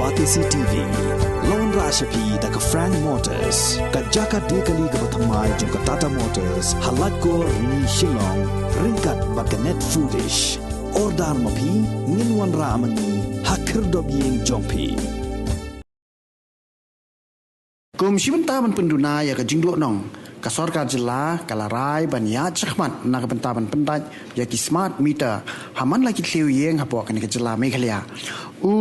Batisi TV, Lone Rashapi da ka Frank Motors, ka Jaka Dekali ka Batamai jong ka Tata Motors, Halatko ni Shillong, Ringkat ba ka Net Foodish, Ordar Mapi, Ninwan Ramani, Hakir Dobyeng Jongpi. Kum Shibentaban Penduna ya ka Jingdo Nong. Kasorkar jela kalarai banyak cakmat nak bentaban pendaj yaki smart meter haman lagi tliu yeng hapo kan ke jela Meghalaya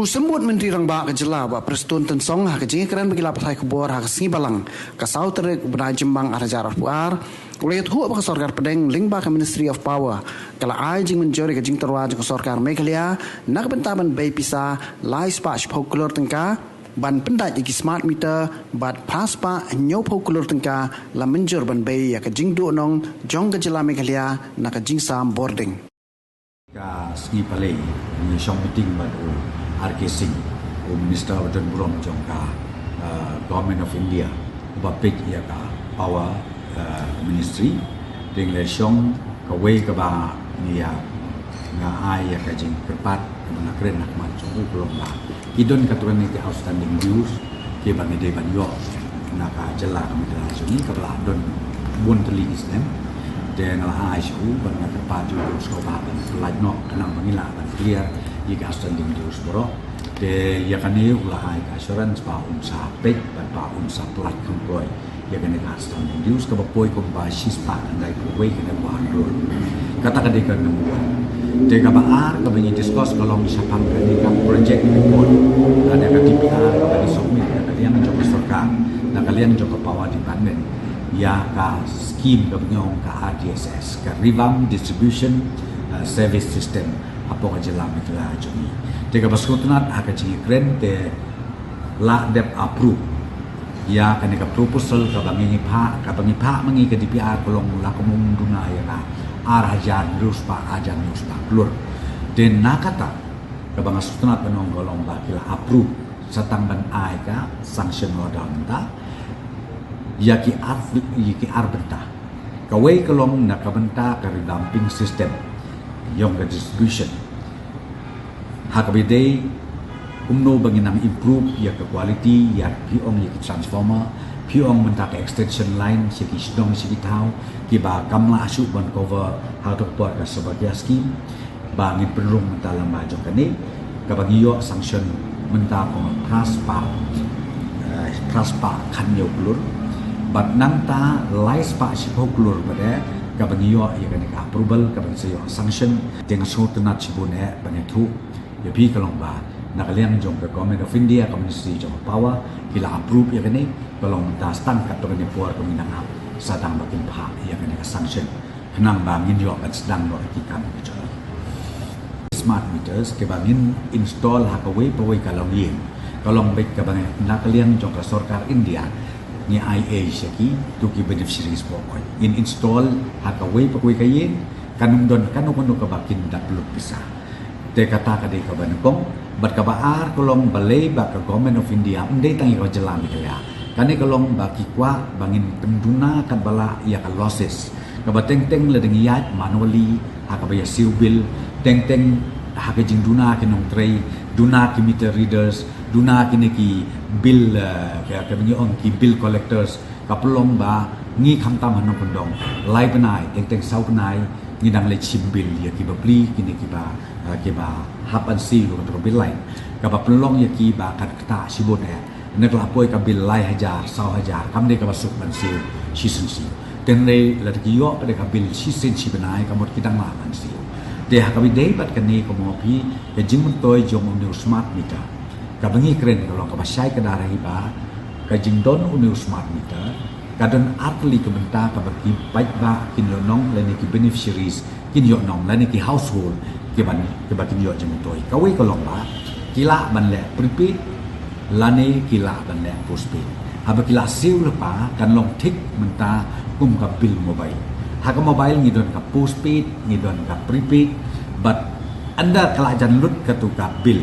sembut menteri rangba ke jela ba prestun tensong ha ke jingkran bagi lapai kubor ha singi balang ka sautere benai jembang arajar puar ulayat hu ba kasorkar pedeng lingba ka Ministry of Power kala ai jing menjori ke jing terwa ke kasorkar Meghalaya nak bentaban bay pisa lai spa spokulur tengka ban pendaj iki smart meter bat paspa nyau pokulur tengka la menjur ban bay ya ka jingdu nong jong ka jela Meghalaya na ka jingsam boarding ka ski pale ni shong meeting ban RK Singh Minister Wadon Burom jong ka Government of India ba pek ya ka Power Ministry ding le shong ka way ka ba ni ya nga ai ya ka jing kerpat na kren nak man jong Burom ba idon katuran ni outstanding news ke bang de ban yo na ka jela kami dah sini ka bla don bun teli islam dan la ai shu ban na ka ju so ba ban like no kana bangila ban clear ye ka outstanding news bro de ya kan ni ula ai ka assurance ba sa pek ban ba sa plat kompoi ya kan ka outstanding news ka ba poi ko ba shis pa andai ko we ka ba ro kata ka de ka Tega baar ka banyi discuss kalong sapang ka project report ada ka DPR ka di submit ka kalian mencoba serkan na kalian mencoba power department ya ka scheme ka banyong ka RDSS ka revamp distribution service system apo ka jela mitla joni tega baskutunat aka jingi kren te la dep approve ya ka ka proposal ka bangi pa mangi ka DPR kalong la komung duna ya ka Arhajan Ruspa Ajan Ruspa keluar dan nakata kabang astunat penonggolong bakila approve satang ban aika sanction order menta yaki arbenta kawai kelong nakabenta ka revamping system yung ka distribution hakabide umno banginang improve ya ka quality ya piong ya transformer piong menta ka extension line siki sidong siki tau ki ba kamla asu ban cover how to port ka sebagai scheme bangin penrung menta lama jong kani ka bagiyo sanction menta ko traspa kan yo klur bat nang ta lais pa si klur pada ka bagiyo ya kani ka approval ka bagiyo sanction teng so tunat sibune banetu ya pi kalong ba nakalian jong ka Government of India ka Ministry of Power kila approve ya kani kalong menta stang ka to ni puar ko minang sadang bakin pa ya kani ka sanction kenang bangin yo kan sedang lo ikan bicara smart meters ke bangin install hakaway paway kalong yin kalong baik ka bangin nakalian jong ka sarkar India ni IA syaki to ki beneficiaries po in install hakaway paway kayin kanung don kanung ka bakin dapluk bisa te kata ka de ka banakong bat ka baar kolong balay ba ka Government of India undai tangi ka jalan kaya kani kolong baki kwa bangin penduna kan bala ya ka losses kabateng teng le deng yat manually hakabaya siubil teng teng hakajing duna kinong tray duna ki meter readers duna ki bill ka kabinyo ong ki bill collectors kapulong ba ngi khamtam hanong kondong lai banai teng teng sau banai ngidang le chimbil ya ki babli kini ki ba hapan si lo to bill line ka ba pelong ya ki ba kat kata sibon nak lapoi ka bill lai hajar sau hajar kam de ka basuk ban si season si dan le lagi yo pada kabil season si benai kamot kitang laman si de hakabi dei pat kani ko mo pi ke jimun toy jong unu smart meter ka bangi keren kalau ka basai ka darah hiba ka jingdon unu smart meter kadon atli ke benta ka bagi baik ba kin lo nong le ni ki beneficiaries kin yo nong le ni ki household ke ban ke bagi yo jimun toy ka we ko long ba kila ban le prepaid lane kila ban le postpaid haba kila siu lepa kan long tik menta kum ka bill mobile haka mobile ngidon ka postpaid ngidon ka prepaid but anda kelajan lut ka tu ka bill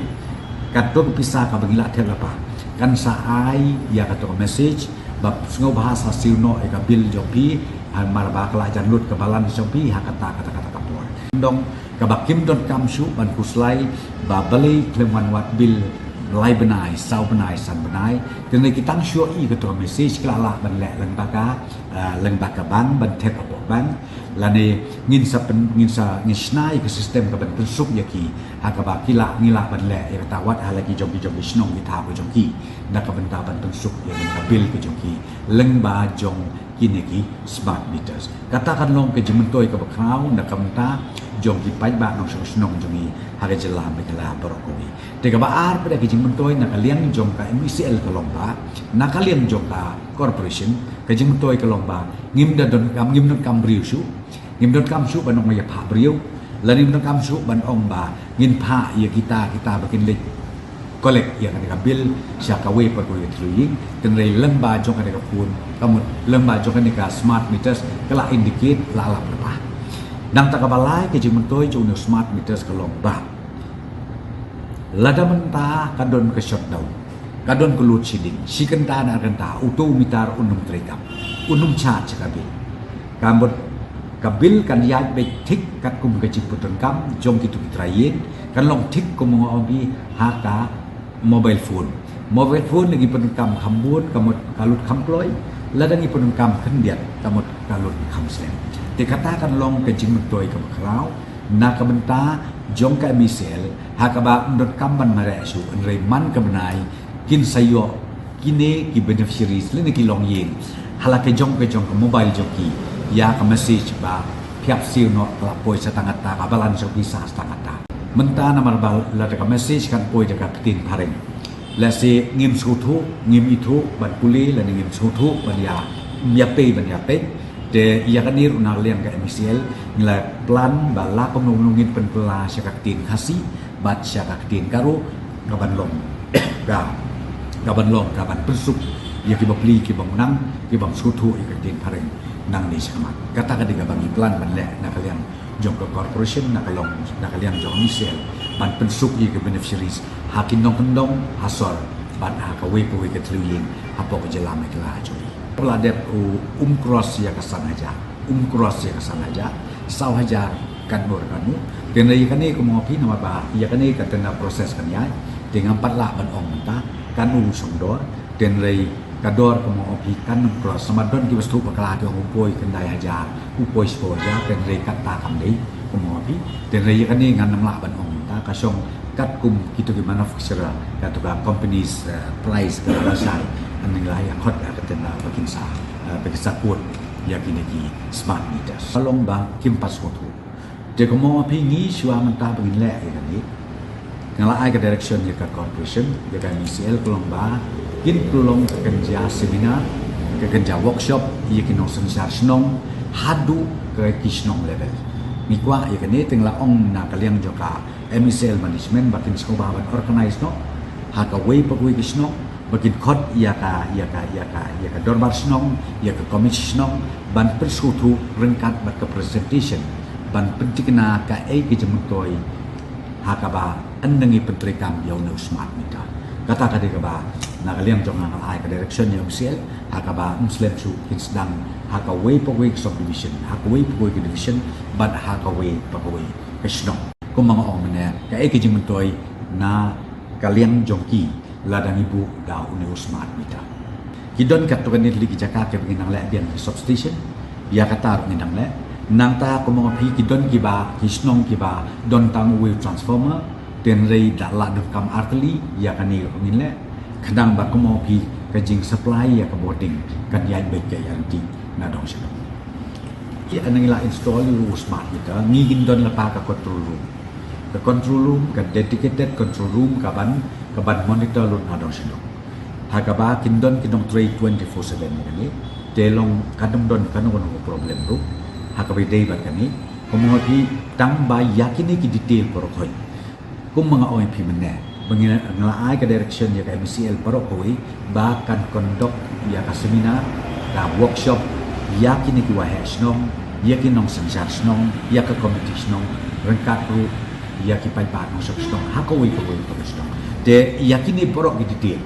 kadok pisah ka bagila tel apa kan sa ai ya ka to message bab sungo bahasa siuno e ka bill jopi han mar ba kelajan lut ka balan jopi hakata kata kapor dong ka bakim don kam shu ban kuslai ba bali kleman wat bill lai benai sau benai san benai dan kita tang sure i ketua message kelala ban le leng baka bang ban tek apa bang lani ngin snai ke sistem ka ban pensuk yaki hakaba kila ngila ban le ya tawat halaki jogi snong kita apa jogi nak ka ban ta ban pensuk ya ban bil ke jogi leng ba jong kineki smart meters katakan long ke jementoi ke bakrau nak ka ban ta jong ki pai ba nong snong jogi haga jelah bekala borokowi tega ba ar pada ke jementoi nak liang jong ka MCL ka lomba nak liang jong ka corporation ke jementoi ka lomba ngim don kam briu su ngim don kam su banong maya pha briu lanim don kam su ban ong ba ngin pha ya kita bakin lek kolek ya kan bil syakawe per ko yutling ten rei lemba jong kan ka pun kamut lemba jong kan ka smart meters kala indicate la la berapa nang takabalai ke jementoi jong smart meters ka lomba lada menta kadon ke shutdown kadon ke load shedding sikenta na kanta utu mitar unum trekap unum cha chakabil kambot kabil kan yat be tik kat kum ke ciputan kam jong kitu kitrayen kan long tik kum ngobi haka mobile phone lagi penungkam khambun kamot kalut khamploi ladang i penungkam khendiat kamot kalut khamslem te katakan long ke jingmentoi ka bakrau na ka benta jong ka misel hakaba ndot kamban mare su enrei man ka benai kin sayo kine ki beneficiaries lene ki long yin halake jong ka mobile joki ya ka message ba phiap siu no la poi satangata ka balan joki sa satangata menta na marbal la ka message kan poi de ka tin pareng la se ngim suthu ngim ithu ban puli la ngim suthu ban ya mya pe de ya kan ir una liang ka MCL ngila plan bala pemnungin penpela syakak tin khasi bat syakak tin karo gaban long gaban persuk ya ki bapli ki bangunang ki bang suthu ikak tin pareng nang ni syamat kata ka diga bagi plan ban le na kalian jong ke corporation na kalian jong MCL ban pensuk i ke beneficiaries hakin dong hasor ban hakawe po ke tluyin hapo ke jelam ke la joi peladep cross ya kesan aja sau haja kan bor kanu dan lagi kan ni ko mo pi nama ba ya kan ni katena proses kan ya dengan 4 lah ban ong ta kan song dor dan lagi kador ko mo pi kan cross samadon ki wastu pakala ti upoi kan dai haja upoi spo ja dan lagi kata kam dei ko mo pi dan lagi kan ni ngan 6 lah ban ong ta ka song kat kum kitu ki manufacturer katu ka companies price ka rasai aning lah yang hot katena bakin sa pun ya kini ki smart meters along bang kimpas kotu de komo pingi shua menta begin le ya ni ngala ai ka direction ya ka corporation ya ka MCL kolong ba kin tulong kerja seminar kerja workshop ya ki nong sensar snong hadu ke kisnong level ni kwa ya kini tengla ong na kaliang joka MCL management bakin skoba ban organize no ha ka way pagwi kisnong bakin khot ya ka dorbar snong ya ka komisi snong ban perskutu rengkat bat ke presentation ban pentikna ka ke jemutoi hakaba andengi pentrikam yau no smart meter kata ka ba na kalian jong ngal ai ka direction ya MCL hakaba muslim su kin sedang hakaway pagwi subdivision hakaway pagwi division ban hakaway pagwi snong ko mga omne ka ke jemutoi na kalian jongki ladang ibu da uneu smart meter kidon katukan ni ligi jaka ke nang le bian substation ya kata nang le nang ta ko mo phi kidon ki ba hisnong ki ba don tang wheel transformer ten rei da la de kam arteli ya kan ni ngin le kadang ba ko mo phi ka jing supply ya ka boarding kan ya be ke yang ti na dong sha ya anang la install ru smart meter ngi gin don la pa ka control room the control room ka dedicated control room ka ban monitor lun adong sidong hakaba kindon trade 24/7 ni telong kadang don kanong problem ru hakabi day ba kani komogi tang ba yakini ki detail porokoi kum mga OMP menne bangina nglaai ka direction ya ka MCL porokoi ba kan conduct ya ka seminar ka workshop yakini ki wahe snong yakinong sangsar snong ya ka competition rengkat ru ya ki pai ba no snong hakawi ko snong de yakini borok di detail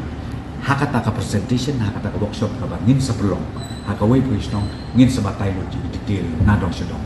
hakata ka presentation hakata ka workshop ka ngin sa pelong hakaway puisnong ngin sa batay mo di detail na dong sedong